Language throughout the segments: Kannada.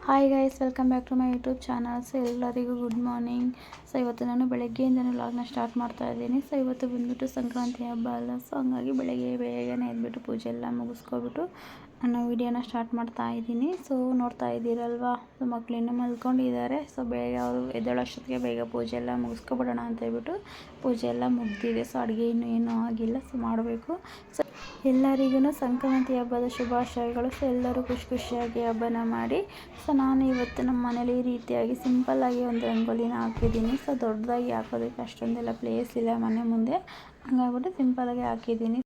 Hi guys, welcome back to my YouTube channel. So ಎಲ್ಲರಿಗೂ ಗುಡ್ ಮಾರ್ನಿಂಗ್. ಸೊ ಇವತ್ತು ನಾನು ಬೆಳಗ್ಗೆಯಿಂದನೇ ವ್ಲಾಗ್ನ ಸ್ಟಾರ್ಟ್ ಮಾಡ್ತಾ ಇದ್ದೀನಿ. ಸೊ ಇವತ್ತು ಬಂದುಬಿಟ್ಟು ಸಂಕ್ರಾಂತಿ ಹಬ್ಬ ಅಲ್ಲ, ಸೊ ಹಂಗಾಗಿ ಬೆಳಗ್ಗೆ ಬೇಗನೆ ಎದ್ಬಿಟ್ಟು ಪೂಜೆ ಎಲ್ಲ ಮುಗಿಸ್ಕೊಬಿಟ್ಟು ನಾನು ವೀಡಿಯೋನ ಸ್ಟಾರ್ಟ್ ಮಾಡ್ತಾ ಇದ್ದೀನಿ. ಸೊ ನೋಡ್ತಾ ಇದ್ದೀರಲ್ವಾ, ಸೊ ಮಕ್ಕಳು ಇನ್ನೂ ಮಲ್ಕೊಂಡಿದ್ದಾರೆ. ಸೊ ಬೇಗ ಅವರು ಎದ್ದೇಳೋಷ್ಟೊತ್ತಿಗೆ ಬೇಗ ಪೂಜೆ ಎಲ್ಲ ಮುಗಿಸ್ಕೊಬಿಡೋಣ ಅಂತ ಹೇಳ್ಬಿಟ್ಟು ಪೂಜೆ ಎಲ್ಲ ಮುಗ್ದಿದೆ. ಸೊ ಅಡುಗೆ ಇನ್ನೂ ಏನೂ ಆಗಿಲ್ಲ, ಸೊ ಮಾಡಬೇಕು. ಸೊ ಎಲ್ಲರಿಗೂ ಸಂಕ್ರಾಂತಿ ಹಬ್ಬದ ಶುಭಾಶಯಗಳು. ಸೊ ಎಲ್ಲರೂ ಖುಷಿಯಾಗಿ ಹಬ್ಬನ ಮಾಡಿ. ಸೊ ನಾನು ಇವತ್ತು ನಮ್ಮ ಮನೇಲಿ ಈ ರೀತಿಯಾಗಿ ಸಿಂಪಲ್ಲಾಗಿ ಒಂದು ರಂಗೋಲಿನ ಹಾಕಿದ್ದೀನಿ. ಸೊ ದೊಡ್ಡದಾಗಿ ಹಾಕೋದಕ್ಕೆ ಅಷ್ಟೊಂದೆಲ್ಲ ಪ್ಲೇಸ್ ಇಲ್ಲ ಮನೆ ಮುಂದೆ, ಹಂಗಾಗ್ಬಿಟ್ಟು ಸಿಂಪಲ್ಲಾಗಿ ಹಾಕಿದ್ದೀನಿ.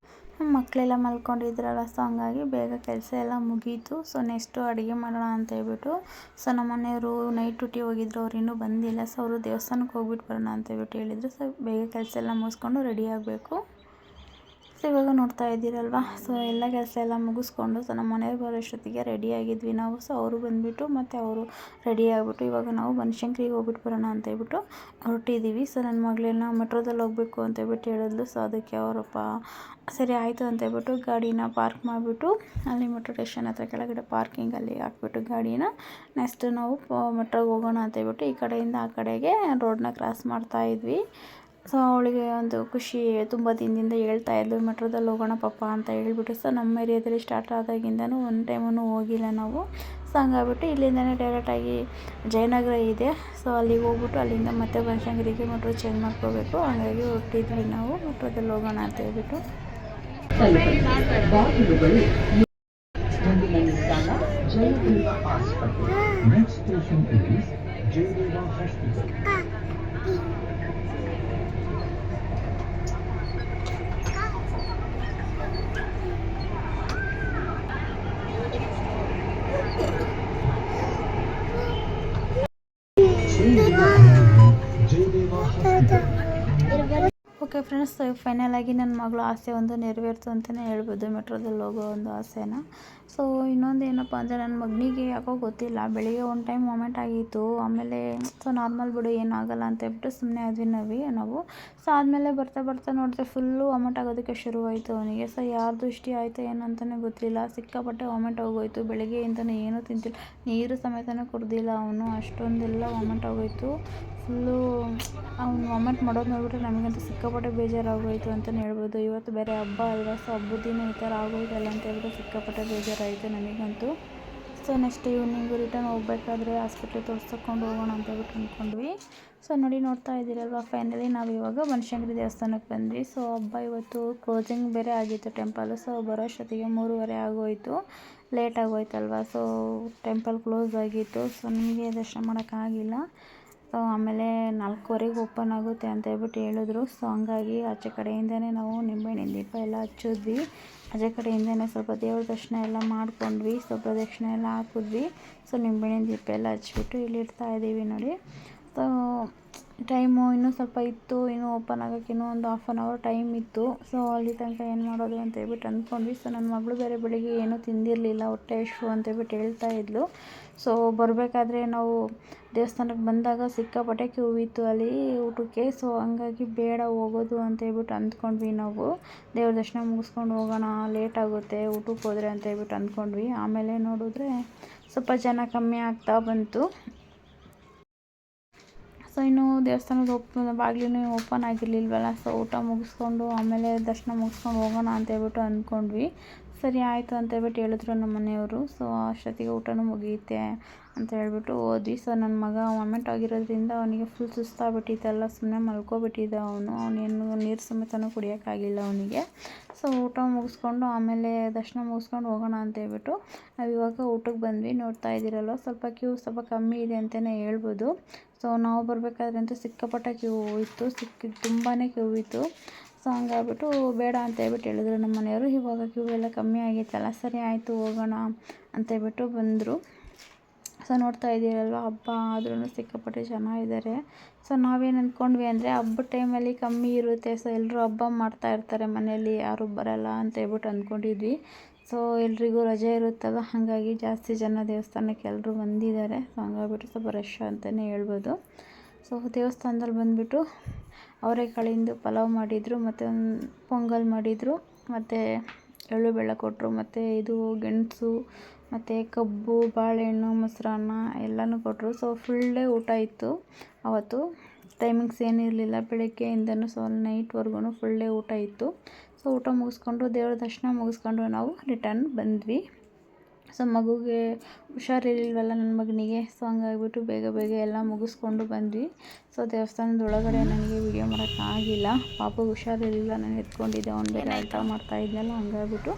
ಮಕ್ಕಳೆಲ್ಲ ಮಲ್ಕೊಂಡಿದ್ರಲ್ಲ, ಸೊ ಹಂಗಾಗಿ ಬೇಗ ಕೆಲಸ ಎಲ್ಲ ಮುಗೀತು. ಸೊ ನೆಕ್ಸ್ಟು ಅಡುಗೆ ಮಾಡೋಣ ಅಂತ ಹೇಳ್ಬಿಟ್ಟು, ಸೊ ನಮ್ಮ ಮನೆಯವರು ನೈಟ್ ಡ್ಯೂಟಿ ಹೋಗಿದ್ರು, ಅವ್ರು ಇನ್ನೂ ಬಂದಿಲ್ಲ. ಸೊ ಅವರು ದೇವಸ್ಥಾನಕ್ಕೆ ಹೋಗ್ಬಿಟ್ಟು ಬರೋಣ ಅಂತ ಹೇಳ್ಬಿಟ್ಟು ಹೇಳಿದರು. ಸೊ ಬೇಗ ಕೆಲಸ ಎಲ್ಲ ಮುಗಿಸ್ಕೊಂಡು ರೆಡಿ ಆಗಬೇಕು. ಸೊ ಇವಾಗ ನೋಡ್ತಾ ಇದ್ದೀರಲ್ವ, ಸೊ ಎಲ್ಲ ಕೆಲಸ ಎಲ್ಲ ಮುಗಿಸ್ಕೊಂಡು ಸೊ ನಮ್ಮ ಮನೆಯವ್ರು ಬರೋಷ್ಟೊತ್ತಿಗೆ ರೆಡಿಯಾಗಿದ್ವಿ ನಾವು. ಸೊ ಅವರು ಬಂದುಬಿಟ್ಟು ಮತ್ತು ಅವರು ರೆಡಿ ಆಗಿಬಿಟ್ಟು ಇವಾಗ ನಾವು ಬನಶಂಕರಿಗೆ ಹೋಗ್ಬಿಟ್ಟು ಬರೋಣ ಅಂತ ಹೇಳ್ಬಿಟ್ಟು ಹೊರಟಿದ್ದೀವಿ. ಸೊ ನನ್ನ ಮಗಳನ್ನ ಮೆಟ್ರೋದಲ್ಲಿ ಹೋಗಬೇಕು ಅಂತ ಹೇಳ್ಬಿಟ್ಟು ಹೇಳಿದ್ಲು. ಸೊ ಅದಕ್ಕೆ ಅವರಪ್ಪ ಸರಿ ಆಯಿತು ಅಂತ ಹೇಳ್ಬಿಟ್ಟು ಗಾಡಿನ ಪಾರ್ಕ್ ಮಾಡಿಬಿಟ್ಟು ಅಲ್ಲಿ ಮೆಟ್ರೋ ಸ್ಟೇಷನ್ ಹತ್ರ ಕೆಳಗಡೆ ಪಾರ್ಕಿಂಗಲ್ಲಿ ಹಾಕ್ಬಿಟ್ಟು ಗಾಡಿನ ನೆಕ್ಸ್ಟ್ ನಾವು ಮೆಟ್ರೋಗೆ ಹೋಗೋಣ ಅಂತ ಹೇಳ್ಬಿಟ್ಟು ಈ ಕಡೆಯಿಂದ ಆ ಕಡೆಗೆ ರೋಡನ್ನ ಕ್ರಾಸ್ ಮಾಡ್ತಾಯಿದ್ವಿ. ಸೊ ಅವಳಿಗೆ ಒಂದು ಖುಷಿ, ತುಂಬ ದಿನದಿಂದ ಹೇಳ್ತಾ ಇದ್ಲು ಮೆಟ್ರೋದಲ್ಲಿ ಹೋಗೋಣ ಪಾಪ ಅಂತ ಹೇಳ್ಬಿಟ್ಟು. ಸೊ ನಮ್ಮ ಏರಿಯಾದಲ್ಲಿ ಸ್ಟಾರ್ಟ್ ಆದಾಗಿಂದನೂ ಒಂದು ಟೈಮೂ ಹೋಗಿಲ್ಲ ನಾವು. ಸೊ ಹಂಗಾಗ್ಬಿಟ್ಟು ಇಲ್ಲಿಂದನೇ ಡೈರೆಕ್ಟಾಗಿ ಜಯನಗರ ಇದೆ. ಸೊ ಅಲ್ಲಿಗೆ ಹೋಗ್ಬಿಟ್ಟು ಅಲ್ಲಿಂದ ಮತ್ತೆ ಬನಶಂಕರಿಗೆ ಮೆಟ್ರೋ ಚೇಂಜ್ ಮಾಡ್ಕೋಬೇಕು. ಹಾಗಾಗಿ ಹೊರಟಿದ್ವಿ ನಾವು ಮೆಟ್ರೋದಲ್ಲಿ ಹೋಗೋಣ ಅಂತ ಹೇಳ್ಬಿಟ್ಟು. ಓಕೆ ಫ್ರೆಂಡ್ಸ್, ಫೈನಲ್ ಆಗಿ ನನ್ನ ಮಗಳು ಆಸೆ ಒಂದು ನೆರವೇರ್ತು ಅಂತಲೇ ಹೇಳ್ಬೋದು, ಮೆಟ್ರೋದಲ್ಲಿ ಹೋಗೋ ಒಂದು ಆಸೆನ. ಸೊ ಇನ್ನೊಂದು ಏನಪ್ಪ ಅಂದರೆ ನನ್ನ ಮಗನಿಗೆ ಯಾಕೋ ಗೊತ್ತಿಲ್ಲ, ಬೆಳಿಗ್ಗೆ ಒಂದು ಟೈಮ್ ಮೊಮೆಂಟ್ ಆಗಿತ್ತು. ಆಮೇಲೆ ಸೊ ನಾರ್ಮಲ್ ಬಿಡು ಏನಾಗಲ್ಲ ಅಂತ ಹೇಳ್ಬಿಟ್ಟು ಸುಮ್ಮನೆ ಆದ್ವಿ ನಾವು. ಸೊ ಆದಮೇಲೆ ಬರ್ತಾ ನೋಡಿದ್ರೆ ಫುಲ್ಲು ವಾಮಿಟ್ ಆಗೋದಕ್ಕೆ ಶುರುವಾಯಿತು ಅವನಿಗೆ. ಸೊ ಯಾರ ದೃಷ್ಟಿ ಆಯಿತು ಏನಂತಲೇ ಗೊತ್ತಿಲ್ಲ, ಸಿಕ್ಕಾಪಟ್ಟೆ ವಾಮಿಟ್ ಆಗೋಯ್ತು. ಬೆಳಗ್ಗೆಯಿಂದನೇ ಏನೂ ತಿಂತಿಲ್ಲ, ನೀರು ಸಮೇತನೂ ಕುಡ್ದಿಲ್ಲ ಅವನು, ಅಷ್ಟೊಂದೆಲ್ಲ ವಾಮಿಟ್ ಆಗೋಯ್ತು. ಫುಲ್ಲು ಅವ್ನು ವಾಮಿಟ್ ಮಾಡೋದು ನೋಡ್ಬಿಟ್ರೆ ನಮಗಂತೂ ಸಿಕ್ಕಾಪಟ್ಟೆ ಬೇಜಾರಾಗೋಯಿತು ಅಂತಲೇ ಹೇಳ್ಬೋದು. ಇವತ್ತು ಬೇರೆ ಹಬ್ಬ ಅಲ್ವಾ, ಸೊ ಹಬ್ಬದ ದಿನ ಈ ಥರ ಆಗೋಯ್ತಲ್ಲ ಅಂತ ಹೇಳ್ಬಿಟ್ಟು ಸಿಕ್ಕಾಪಟ್ಟೆ ಬೇಜಾರಾಯಿತು ನನಗಂತೂ. ಸೊ ನೆಕ್ಸ್ಟ್ ಈವ್ನಿಂಗು ರಿಟರ್ನ್ ಹೋಗ್ಬೇಕಾದ್ರೆ ಹಾಸ್ಪಿಟ್ಲಿಗೆ ತೋರಿಸ್ಕೊಂಡು ಹೋಗೋಣ ಅಂತ ಹೇಳ್ಬಿಟ್ಟು ಅಂದ್ಕೊಂಡ್ವಿ. ಸೊ ನೋಡ್ತಾ ಇದ್ದೀರಲ್ವ, ಫೈನಲಿ ನಾವು ಇವಾಗ ಬನಶಂಕರಿ ದೇವಸ್ಥಾನಕ್ಕೆ ಬಂದ್ವಿ. ಸೊ ಹಬ್ಬ ಇವತ್ತು ಕ್ಲೋಸಿಂಗ್ ಬೇರೆ ಆಗಿತ್ತು ಟೆಂಪಲು. ಸೊ ಬರೋಷ್ಟೊತ್ತಿಗೆ 3:30 ಆಗೋಯಿತು, ಲೇಟ್ ಆಗೋಯ್ತಲ್ವ. ಸೊ ಟೆಂಪಲ್ ಕ್ಲೋಸ್ ಆಗಿತ್ತು. ಸೊ ನಮಗೆ ದರ್ಶನ ಮಾಡೋಕ್ಕಾಗಿಲ್ಲ. ಸೊ ಆಮೇಲೆ 4:15 ಓಪನ್ ಆಗುತ್ತೆ ಅಂತ ಹೇಳ್ಬಿಟ್ಟು ಹೇಳಿದ್ರು. ಸೊ ಹಂಗಾಗಿ ಆಚೆ ಕಡೆಯಿಂದನೇ ನಾವು ನಿಂಬೆಹಣ್ಣಿನ ದೀಪ ಎಲ್ಲ ಹಚ್ಚಿದ್ವಿ. ಆಚೆ ಕಡೆಯಿಂದನೇ ಸ್ವಲ್ಪ ದೇವ್ರ ದರ್ಶನ ಎಲ್ಲ ಮಾಡ್ಕೊಂಡ್ವಿ. ಸೊ ಪ್ರದಕ್ಷಿಣೆ ಎಲ್ಲ ಹಾಕಿದ್ವಿ. ಸೊ ನಿಂಬೆಹಣ್ಣಿನ ದೀಪ ಎಲ್ಲ ಹಚ್ಬಿಟ್ಟು ಇಲ್ಲಿ ಇಡ್ತಾ ಇದ್ದೀವಿ ನೋಡಿ. ಸೊ ಟೈಮು ಇನ್ನೂ ಸ್ವಲ್ಪ ಇತ್ತು, ಇನ್ನೂ ಓಪನ್ ಆಗೋಕ್ಕೆ ಇನ್ನೂ ಒಂದು 1/2 hour ಟೈಮ್ ಇತ್ತು. ಸೊ ಅಲ್ಲಿ ತನಕ ಏನು ಮಾಡೋದು ಅಂತ ಹೇಳ್ಬಿಟ್ಟು ಅಂದ್ಕೊಂಡ್ವಿ. ಸೊ ನನ್ನ ಮಗಳು ಬೇರೆ ಬೆಳಿಗ್ಗೆ ಏನೂ ತಿಂದಿರಲಿಲ್ಲ, ಹೊಟ್ಟೆ ಹಸಿವು ಅಂತ ಹೇಳ್ಬಿಟ್ಟು ಹೇಳ್ತಾ ಇದ್ಲು. ಸೊ ಬರಬೇಕಾದ್ರೆ ನಾವು ದೇವಸ್ಥಾನಕ್ಕೆ ಬಂದಾಗ ಸಿಕ್ಕಾಪಟ್ಟೆ ಕ್ಯೂ ಇತ್ತು ಅಲ್ಲಿ ಊಟಕ್ಕೆ. ಸೊ ಹಂಗಾಗಿ ಬೇಡ ಹೋಗೋದು ಅಂತ ಹೇಳ್ಬಿಟ್ಟು ಅಂದ್ಕೊಂಡ್ವಿ ನಾವು. ದೇವ್ರ ದರ್ಶನ ಮುಗಿಸ್ಕೊಂಡು ಹೋಗೋಣ, ಲೇಟ್ ಆಗುತ್ತೆ ಊಟಕ್ಕೆ ಹೋದರೆ ಅಂತ ಹೇಳ್ಬಿಟ್ಟು ಅಂದ್ಕೊಂಡ್ವಿ. ಆಮೇಲೆ ನೋಡಿದ್ರೆ ಸ್ವಲ್ಪ ಜನ ಕಮ್ಮಿ ಆಗ್ತಾ ಬಂತು. ಸೊ ಇನ್ನೂ ದೇವಸ್ಥಾನದ ಬಾಗಿಲು ಓಪನ್ ಆಗಿರಲಿಲ್ವಲ್ಲ. ಸೊ ಊಟ ಮುಗಿಸ್ಕೊಂಡು ಆಮೇಲೆ ದರ್ಶನ ಮುಗಿಸ್ಕೊಂಡು ಹೋಗೋಣ ಅಂತ ಹೇಳ್ಬಿಟ್ಟು ಅಂದ್ಕೊಂಡ್ವಿ. ಸರಿ ಆಯಿತು ಅಂತ ಹೇಳ್ಬಿಟ್ಟು ಹೇಳಿದ್ರು ನಮ್ಮ ಮನೆಯವರು. ಸೊ ಅಷ್ಟೊತ್ತಿಗೆ ಊಟನೂ ಮುಗಿಯುತ್ತೆ ಅಂತ ಹೇಳ್ಬಿಟ್ಟು ಹೋದ್ವಿ. ಸೊ ನನ್ನ ಮಗ ವಾಮಿಟ್ ಆಗಿರೋದ್ರಿಂದ ಅವನಿಗೆ ಫುಲ್ ಸುಸ್ತಾಗ್ಬಿಟ್ಟಿತ್ತಲ್ಲ, ಸುಮ್ಮನೆ ಮಲ್ಕೊಬಿಟ್ಟಿದ್ದ ಅವನೇನು ನೀರು ಸಮೇತನೂ ಕುಡಿಯೋಕ್ಕಾಗಿಲ್ಲ ಅವನಿಗೆ. ಸೊ ಊಟ ಮುಗಿಸ್ಕೊಂಡು ಆಮೇಲೆ ದರ್ಶನ ಮುಗಿಸ್ಕೊಂಡು ಹೋಗೋಣ ಅಂತ ಹೇಳ್ಬಿಟ್ಟು ನಾವು ಇವಾಗ ಊಟಕ್ಕೆ ಬಂದ್ವಿ. ನೋಡ್ತಾ ಇದ್ದೀರಲ್ವ, ಸ್ವಲ್ಪ ಕ್ಯೂ ಸ್ವಲ್ಪ ಕಮ್ಮಿ ಇದೆ ಅಂತಲೇ ಹೇಳ್ಬೋದು. ಸೊ ನಾವು ಬರಬೇಕಾದ್ರೆ ಅಂತೂ ಸಿಕ್ಕಾಪಟ್ಟೆ ಕ್ಯೂ ಇತ್ತು, ತುಂಬಾ ಕ್ಯೂ ಇತ್ತು. ಸೊ ಹಂಗಾಗ್ಬಿಟ್ಟು ಬೇಡ ಅಂತ ಹೇಳ್ಬಿಟ್ಟು ಹೇಳಿದ್ರು ನಮ್ಮ ಮನೆಯವರು. ಇವಾಗ ಕ್ಯೂ ಎಲ್ಲ ಕಮ್ಮಿ ಆಗಿತ್ತಲ್ಲ, ಸರಿ ಆಯಿತು ಹೋಗೋಣ ಅಂತೇಳ್ಬಿಟ್ಟು ಬಂದರು. ಸೊ ನೋಡ್ತಾ ಇದ್ದೀರಲ್ವ, ಹಬ್ಬ ಆದ್ರೂ ಸಿಕ್ಕಾಪಟ್ಟೆ ಜನ ಇದ್ದಾರೆ. ಸೊ ನಾವೇನು ಅಂದ್ಕೊಂಡ್ವಿ ಅಂದರೆ ಹಬ್ಬದ ಟೈಮಲ್ಲಿ ಕಮ್ಮಿ ಇರುತ್ತೆ, ಸೊ ಎಲ್ಲರೂ ಹಬ್ಬ ಮಾಡ್ತಾ ಇರ್ತಾರೆ ಮನೆಯಲ್ಲಿ, ಯಾರೂ ಬರಲ್ಲ ಅಂತ ಹೇಳ್ಬಿಟ್ಟು ಅಂದ್ಕೊಂಡಿದ್ವಿ. ಸೊ ಎಲ್ರಿಗೂ ರಜೆ ಇರುತ್ತಲ್ಲ, ಹಾಗಾಗಿ ಜಾಸ್ತಿ ಜನ ದೇವಸ್ಥಾನಕ್ಕೆ ಎಲ್ಲರೂ ಬಂದಿದ್ದಾರೆ. ಸೊ ಹಂಗಾಗ್ಬಿಟ್ಟು ಸ್ವಲ್ಪ ರಶ್ ಅಂತಲೇ ಹೇಳ್ಬೋದು. ಸೊ ದೇವಸ್ಥಾನದಲ್ಲಿ ಬಂದುಬಿಟ್ಟು ಅವರೆಕಾಳಿಂದು ಪಲಾವ್ ಮಾಡಿದರು, ಮತ್ತು ಪೊಂಗಲ್ ಮಾಡಿದರು, ಮತ್ತು ಎಳ್ಳು ಬೆಲ್ಲ ಕೊಟ್ಟರು, ಮತ್ತು ಇದು ಗೆಣಸು ಮತ್ತು ಕಬ್ಬು, ಬಾಳೆಹಣ್ಣು, ಮೊಸರನ್ನ ಎಲ್ಲನೂ ಕೊಟ್ಟರು. ಸೊ ಫುಲ್ ಡೇ ಊಟ ಇತ್ತು ಅವತ್ತು. ಟೈಮಿಂಗ್ಸ್ ಏನಿರಲಿಲ್ಲ, ಬೆಳಗ್ಗೆಯಿಂದನೂ ಸೊ ನೈಟ್ವರೆಗೂ ಫುಲ್ ಡೇ ಊಟ ಇತ್ತು. ಸೊ ಊಟ ಮುಗಿಸ್ಕೊಂಡು ದೇವ್ರ ದರ್ಶನ ಮುಗಿಸ್ಕೊಂಡು ನಾವು ರಿಟರ್ನ್ ಬಂದ್ವಿ. ಸೊ ಮಗುಗೆ ಹುಷಾರಿರಲಿಲ್ವಲ್ಲ ನನ್ನ ಮಗನಿಗೆ, ಸೊ ಹಂಗಾಗ್ಬಿಟ್ಟು ಬೇಗ ಎಲ್ಲ ಮುಗಿಸ್ಕೊಂಡು ಬಂದ್ವಿ. ಸೊ ದೇವಸ್ಥಾನದ ಒಳಗಡೆ ನನಗೆ ವಿಡಿಯೋ ಮಾಡೋಕ್ಕಾಗಿಲ್ಲ, ಪಾಪಗೆ ಹುಷಾರಿರಲಿಲ್ಲ, ನಾನು ಎತ್ಕೊಂಡಿದ್ದೆ, ಅವ್ನು ಬೇರೆ ಅಳ್ತಾ ಮಾಡ್ತಾ ಇದ್ನಲ್ಲ, ಹಂಗಾಗ್ಬಿಟ್ಟು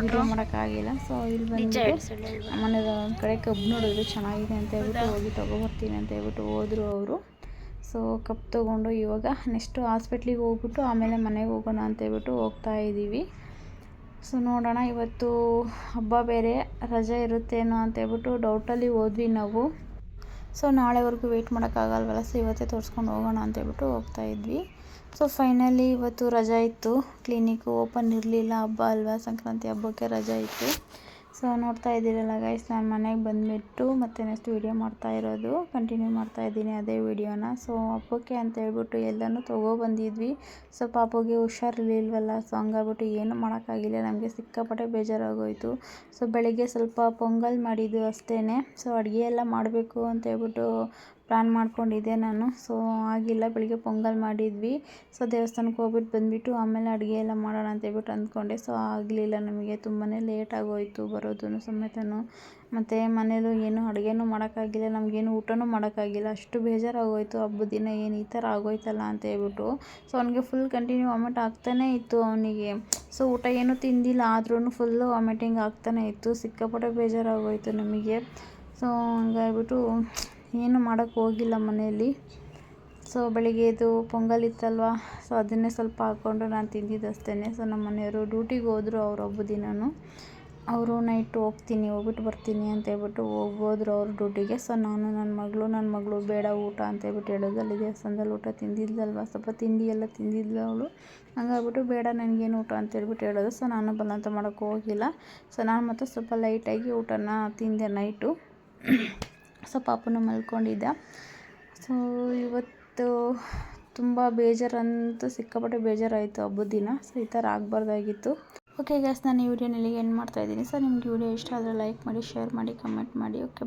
ವಿಡಿಯೋ ಮಾಡೋಕ್ಕಾಗಿಲ್ಲ. ಸೊ ಇಲ್ಲಿ ಬಂದ್ಬಿಟ್ಟು ಮನೆ ಒಂದು ಕಡೆ ಕಬ್ಬು ನೋಡಿದ್ರು ಚೆನ್ನಾಗಿದೆ ಅಂತ ಹೇಳ್ಬಿಟ್ಟು ಹೋಗಿ ತೊಗೊಬರ್ತೀನಿ ಅಂತ ಹೇಳ್ಬಿಟ್ಟು ಹೋದರು ಅವರು. ಸೊ ಕಪ್ ತೊಗೊಂಡು ಇವಾಗ ನೆಕ್ಸ್ಟು ಹಾಸ್ಪಿಟ್ಲಿಗೆ ಹೋಗ್ಬಿಟ್ಟು ಆಮೇಲೆ ಮನೆಗೆ ಹೋಗೋಣ ಅಂತೇಳ್ಬಿಟ್ಟು ಹೋಗ್ತಾ ಇದ್ದೀವಿ. ಸೊ ನೋಡೋಣ, ಇವತ್ತು ಹಬ್ಬ ಬೇರೆ, ರಜೆ ಇರುತ್ತೇನೋ ಅಂತೇಳ್ಬಿಟ್ಟು ಡೌಟಲ್ಲಿ ಹೋದ್ವಿ ನಾವು. ಸೊ ನಾಳೆವರೆಗೂ ವೆಯ್ಟ್ ಮಾಡೋಕ್ಕಾಗಲ್ವಲ್ಲ, ಸೊ ಇವತ್ತೇ ತೋರಿಸ್ಕೊಂಡು ಹೋಗೋಣ ಅಂತೇಳ್ಬಿಟ್ಟು ಹೋಗ್ತಾಯಿದ್ವಿ. ಸೊ ಫೈನಲಿ ಇವತ್ತು ರಜೆ ಇತ್ತು, ಕ್ಲಿನಿಕ್ಕು ಓಪನ್ ಇರಲಿಲ್ಲ, ಹಬ್ಬ ಅಲ್ವಾ, ಸಂಕ್ರಾಂತಿ ಹಬ್ಬಕ್ಕೆ ರಜೆ ಇತ್ತು. ಸೊ ನೋಡ್ತಾ ಇದ್ದೀರಲ್ಲ ಗೈಸ್, ನಾನು ಮನೆಗೆ ಬಂದುಬಿಟ್ಟು ಮತ್ತೆ ನೆಕ್ಸ್ಟ್ ವೀಡಿಯೋ ಮಾಡ್ತಾಯಿರೋದು, ಕಂಟಿನ್ಯೂ ಮಾಡ್ತಾಯಿದ್ದೀನಿ ಅದೇ ವೀಡಿಯೋನ. ಸೊ ಹಬ್ಬಕ್ಕೆ ಅಂತ ಹೇಳ್ಬಿಟ್ಟು ಎಲ್ಲನೂ ತೊಗೊಬಂದಿದ್ವಿ. ಸೊ ಪಾಪುಗೆ ಹುಷಾರಿರಲಿಲ್ವಲ್ಲ, ಸೊ ಹಂಗಾಗ್ಬಿಟ್ಟು ಏನೂ ಮಾಡೋಕ್ಕಾಗಿಲ್ಲ, ನಮಗೆ ಸಿಕ್ಕಾಪಟ್ಟೆ ಬೇಜಾರಾಗೋಯಿತು. ಸೊ ಬೆಳಿಗ್ಗೆ ಸ್ವಲ್ಪ ಪೊಂಗಲ್ ಮಾಡಿದ್ದು ಅಷ್ಟೇ. ಸೊ ಅಡುಗೆ ಎಲ್ಲ ಮಾಡಬೇಕು ಅಂತ ಹೇಳ್ಬಿಟ್ಟು ಪ್ಲ್ಯಾನ್ ಮಾಡ್ಕೊಂಡಿದ್ದೆ ನಾನು. ಸೊ ಆಗಿಲ್ಲ, ಬೆಳಿಗ್ಗೆ ಪೊಂಗಲ್ ಮಾಡಿದ್ವಿ. ಸೊ ದೇವಸ್ಥಾನಕ್ಕೆ ಹೋಗ್ಬಿಟ್ಟು ಬಂದುಬಿಟ್ಟು ಆಮೇಲೆ ಅಡುಗೆ ಎಲ್ಲ ಮಾಡೋಣ ಅಂತೇಳ್ಬಿಟ್ಟು ಅಂದ್ಕೊಂಡೆ. ಸೊ ಆಗಲಿಲ್ಲ, ನಮಗೆ ತುಂಬಾ ಲೇಟ್ ಆಗೋಯಿತು ಬರೋದು ಸಮೇತನು. ಮತ್ತು ಮನೇಲೂ ಏನು ಅಡುಗೆನೂ ಮಾಡೋಕ್ಕಾಗಿಲ್ಲ, ನಮಗೇನು ಊಟನೂ ಮಾಡೋಕ್ಕಾಗಿಲ್ಲ, ಅಷ್ಟು ಬೇಜಾರಾಗೋಯಿತು. ಹಬ್ಬದ ದಿನ ಏನು ಈ ಥರ ಆಗೋಯ್ತಲ್ಲ ಅಂತ ಹೇಳ್ಬಿಟ್ಟು. ಸೊ ಅವನಿಗೆ ಫುಲ್ ಕಂಟಿನ್ಯೂ ವಾಮಿಟ್ ಆಗ್ತಾನೇ ಇತ್ತು ಅವನಿಗೆ. ಸೊ ಊಟ ಏನೂ ತಿಂದಿಲ್ಲ, ಆದ್ರೂ ಫುಲ್ಲು ವಾಮಿಟಿಂಗ್ ಆಗ್ತಾನೇ ಇತ್ತು. ಸಿಕ್ಕಾಪಟ್ಟೆ ಬೇಜಾರಾಗೋಯಿತು ನಮಗೆ. ಸೊ ಹಂಗಾಗ್ಬಿಟ್ಟು ಏನು ಮಾಡೋಕ್ಕೆ ಹೋಗಿಲ್ಲ ಮನೆಯಲ್ಲಿ. ಸೊ ಬೆಳಿಗ್ಗೆ ಇದು ಪೊಂಗಲ್ ಇತ್ತಲ್ವ, ಸೊ ಅದನ್ನೇ ಸ್ವಲ್ಪ ಹಾಕ್ಕೊಂಡು ನಾನು ತಿಂದಿದ್ದಷ್ಟೇ. ಸೊ ನಮ್ಮ ಮನೆಯವರು ಡ್ಯೂಟಿಗೆ ಹೋದರು, ಅವ್ರು ಹಬ್ಬದ ದಿನವೂ ಅವರು ನೈಟ್ ಹೋಗ್ಬಿಟ್ಟು ಬರ್ತೀನಿ ಅಂತೇಳ್ಬಿಟ್ಟು ಹೋದ್ರು ಅವ್ರ ಡ್ಯೂಟಿಗೆ. ಸೊ ನಾನು ನನ್ನ ಮಗಳು ಬೇಡ ಊಟ ಅಂತೇಳ್ಬಿಟ್ಟು ಹೇಳೋದು, ಅಲ್ಲಿ ದೇವಸ್ಥಾನದಲ್ಲಿ ಊಟ ತಿಂದಿದ್ದಲ್ವ, ಸ್ವಲ್ಪ ತಿಂಡಿ ಎಲ್ಲ ತಿಂದಿದ್ಲು ಅವಳು, ಹಂಗಾಗ್ಬಿಟ್ಟು ಬೇಡ ನನಗೇನು ಊಟ ಅಂತೇಳ್ಬಿಟ್ಟು ಹೇಳೋದು. ಸೊ ನಾನು ಬಲವಂತ ಮಾಡೋಕ್ಕೆ ಹೋಗಿಲ್ಲ. ಸೊ ನಾನು ಮತ್ತು ಸ್ವಲ್ಪ ಲೈಟಾಗಿ ಊಟನ ತಿಂದೆ ನೈಟು. ಸೊ ಪಾಪುನು ಮಲ್ಕೊಂಡಿದ್ದ. ಸೊ ಇವತ್ತು ತುಂಬ ಬೇಜಾರಂತೂ ಸಿಕ್ಕಾಪಟ್ಟೆ ಬೇಜಾರಾಯಿತು ಹಬ್ಬದ ದಿನ. ಸೊ ಈ ಥರ ಆಗಬಾರ್ದಾಗಿತ್ತು. ಓಕೆ ಗೈಸ್, ನಾನು ಈ ವಿಡಿಯೋನಲ್ಲಿ ಎಂಡ್ ಮಾಡ್ತಾಯಿದ್ದೀನಿ. ಸೊ ನಿಮ್ಗೆ ವಿಡಿಯೋ ಇಷ್ಟ ಆದರೆ ಲೈಕ್ ಮಾಡಿ, ಶೇರ್ ಮಾಡಿ, ಕಮೆಂಟ್ ಮಾಡಿ. ಓಕೆ.